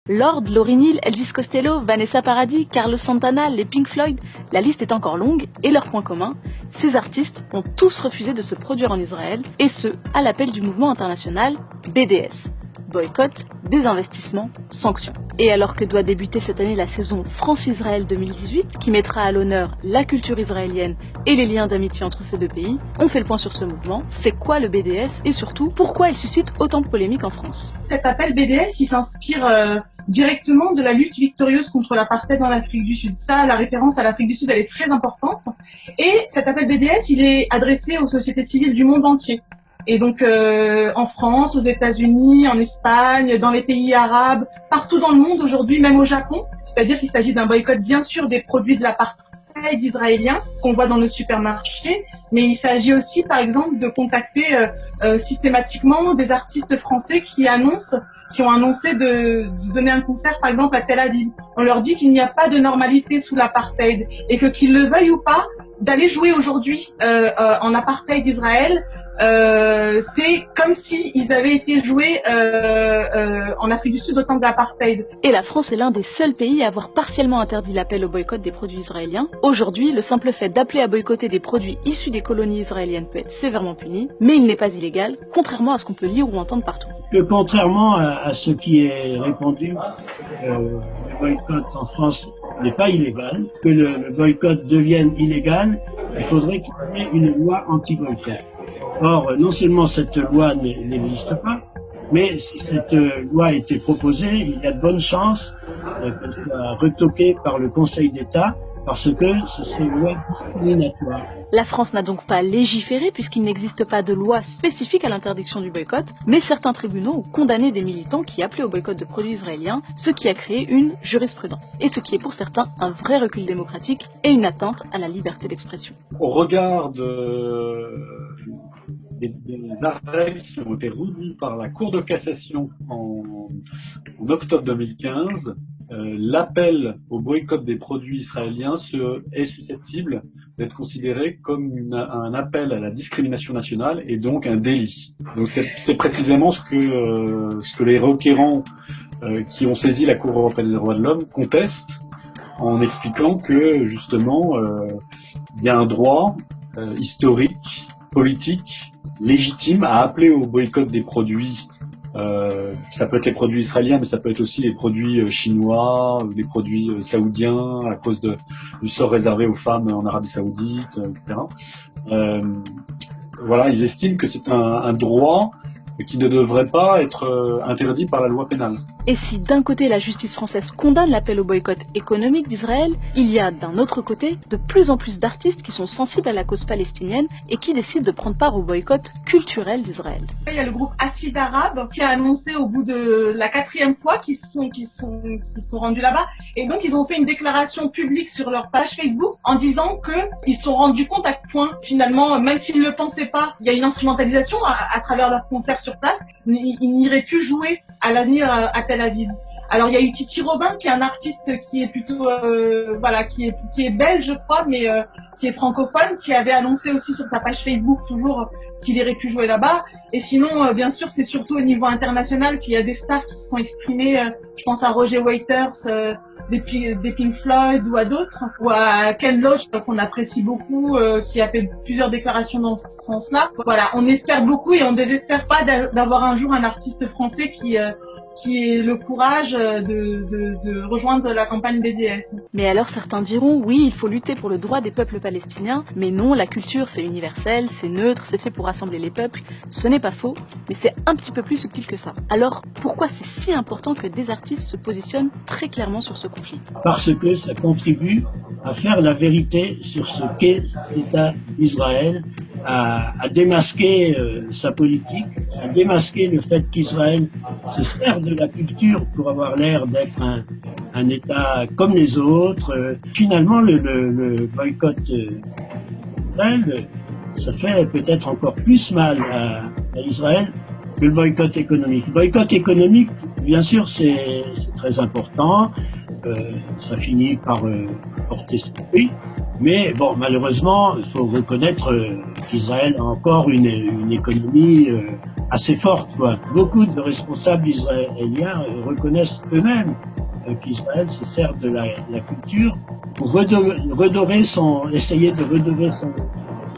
Lorde, Lauryn Hill, Elvis Costello, Vanessa Paradis, Carlos Santana, les Pink Floyd, la liste est encore longue et leur point commun, ces artistes ont tous refusé de se produire en Israël et ce, à l'appel du mouvement international BDS. Boycott, désinvestissement, sanctions. Et alors que doit débuter cette année la saison France-Israël 2018, qui mettra à l'honneur la culture israélienne et les liens d'amitié entre ces deux pays, on fait le point sur ce mouvement, c'est quoi le BDS et surtout, pourquoi il suscite autant de polémiques en France. Cet appel BDS, il s'inspire directement de la lutte victorieuse contre l'apartheid en Afrique du Sud. Ça, la référence à l'Afrique du Sud, elle est très importante. Et cet appel BDS, il est adressé aux sociétés civiles du monde entier. Et donc en France, aux États-Unis, en Espagne, dans les pays arabes, partout dans le monde aujourd'hui, même au Japon. C'est-à-dire qu'il s'agit d'un boycott bien sûr des produits de l'apartheid israélien qu'on voit dans nos supermarchés, mais il s'agit aussi par exemple de contacter systématiquement des artistes français qui ont annoncé de donner un concert par exemple à Tel Aviv. On leur dit qu'il n'y a pas de normalité sous l'apartheid et que qu'ils le veuillent ou pas, d'aller jouer aujourd'hui en apartheid d'Israël, c'est comme si ils avaient été joués en Afrique du Sud au temps de l'apartheid. Et la France est l'un des seuls pays à avoir partiellement interdit l'appel au boycott des produits israéliens. Aujourd'hui, le simple fait d'appeler à boycotter des produits issus des colonies israéliennes peut être sévèrement puni, mais il n'est pas illégal, contrairement à ce qu'on peut lire ou entendre partout. Que contrairement à ce qui est répandu, le boycott en France n'est pas illégal. Que le boycott devienne illégal, il faudrait qu'il y ait une loi anti-boycott. Or, non seulement cette loi n'existe pas, mais si cette loi a été proposée, il y a de bonnes chances qu'elle soit retoquée par le Conseil d'État parce que ce serait une loi discriminatoire. La France n'a donc pas légiféré puisqu'il n'existe pas de loi spécifique à l'interdiction du boycott, mais certains tribunaux ont condamné des militants qui appelaient au boycott de produits israéliens, ce qui a créé une jurisprudence, et ce qui est pour certains un vrai recul démocratique et une atteinte à la liberté d'expression. Au regard des arrêts qui ont été rendus par la Cour de cassation en octobre 2015, l'appel au boycott des produits israéliens est susceptible d'être considéré comme un appel à la discrimination nationale et donc un délit. Donc c'est précisément ce que les requérants qui ont saisi la Cour européenne des droits de l'homme contestent en expliquant que justement il y a un droit historique, politique, légitime à appeler au boycott des produits. Ça peut être les produits israéliens, mais ça peut être aussi les produits chinois, les produits saoudiens, à cause du sort réservé aux femmes en Arabie Saoudite, etc. Voilà, ils estiment que c'est un droit qui ne devrait pas être interdit par la loi pénale. Et si d'un côté la justice française condamne l'appel au boycott économique d'Israël, il y a d'un autre côté de plus en plus d'artistes qui sont sensibles à la cause palestinienne et qui décident de prendre part au boycott culturel d'Israël. Il y a le groupe Acide Arabe qui a annoncé au bout de la 4e fois qu'ils sont rendus là-bas, et donc ils ont fait une déclaration publique sur leur page Facebook en disant qu'ils se sont rendus compte à quel point finalement, même s'ils ne le pensaient pas, il y a une instrumentalisation à travers leurs concerts sur place, ils n'iraient plus jouer à l'avenir à Tel Aviv. Alors il y a eu Titi Robin qui est un artiste qui est plutôt qui est belge je crois, mais qui est francophone, qui avait annoncé aussi sur sa page Facebook toujours qu'il irait plus jouer là-bas. Et sinon bien sûr c'est surtout au niveau international qu'il y a des stars qui se sont exprimées, je pense à Roger Waters des Pink Floyd ou à d'autres, ou à Ken Loach qu'on apprécie beaucoup, qui a fait plusieurs déclarations dans ce sens-là. Voilà, on espère beaucoup et on désespère pas d'avoir un jour un artiste français qui ait le courage de rejoindre la campagne BDS. Mais alors certains diront, oui, il faut lutter pour le droit des peuples palestiniens, mais non, la culture c'est universel, c'est neutre, c'est fait pour rassembler les peuples. Ce n'est pas faux, mais c'est un petit peu plus subtil que ça. Alors pourquoi c'est si important que des artistes se positionnent très clairement sur ce conflit? Parce que ça contribue à faire la vérité sur ce qu'est l'État d'Israël, à démasquer sa politique, à démasquer le fait qu'Israël se sert de la culture pour avoir l'air d'être un État comme les autres. Finalement, le boycott d'Israël, ça fait peut-être encore plus mal à Israël que le boycott économique. Le boycott économique, bien sûr, c'est très important. Ça finit par porter ses fruits. Mais bon, malheureusement, il faut reconnaître qu'Israël a encore une économie assez forte, quoi. Beaucoup de responsables israéliens reconnaissent eux-mêmes qu'Israël se sert de la culture pour essayer de redorer son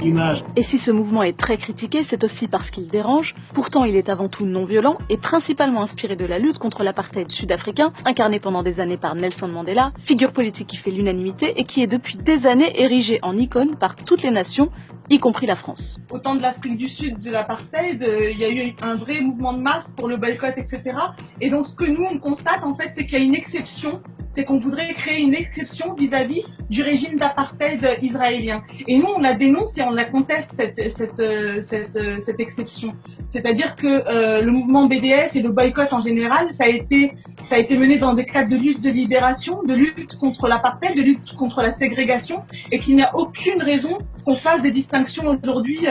image. Et si ce mouvement est très critiqué, c'est aussi parce qu'il dérange. Pourtant, il est avant tout non violent et principalement inspiré de la lutte contre l'apartheid sud-africain, incarné pendant des années par Nelson Mandela, figure politique qui fait l'unanimité et qui est depuis des années érigé en icône par toutes les nations, y compris la France. Au temps de l'Afrique du Sud, de l'apartheid, il y a eu un vrai mouvement de masse pour le boycott, etc. Et donc, ce que nous, on constate, en fait, c'est qu'il y a une exception. C'est qu'on voudrait créer une exception vis-à-vis du régime d'apartheid israélien. Et nous, on la dénonce et on la conteste, cette exception. C'est-à-dire que le mouvement BDS et le boycott en général, ça a été mené dans des cadres de lutte de libération, de lutte contre l'apartheid, de lutte contre la ségrégation, et qu'il n'y a aucune raison qu'on fasse des distinctions aujourd'hui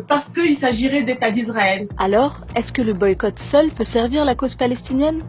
parce qu'il s'agirait d'État d'Israël. Alors, est-ce que le boycott seul peut servir la cause palestinienne ?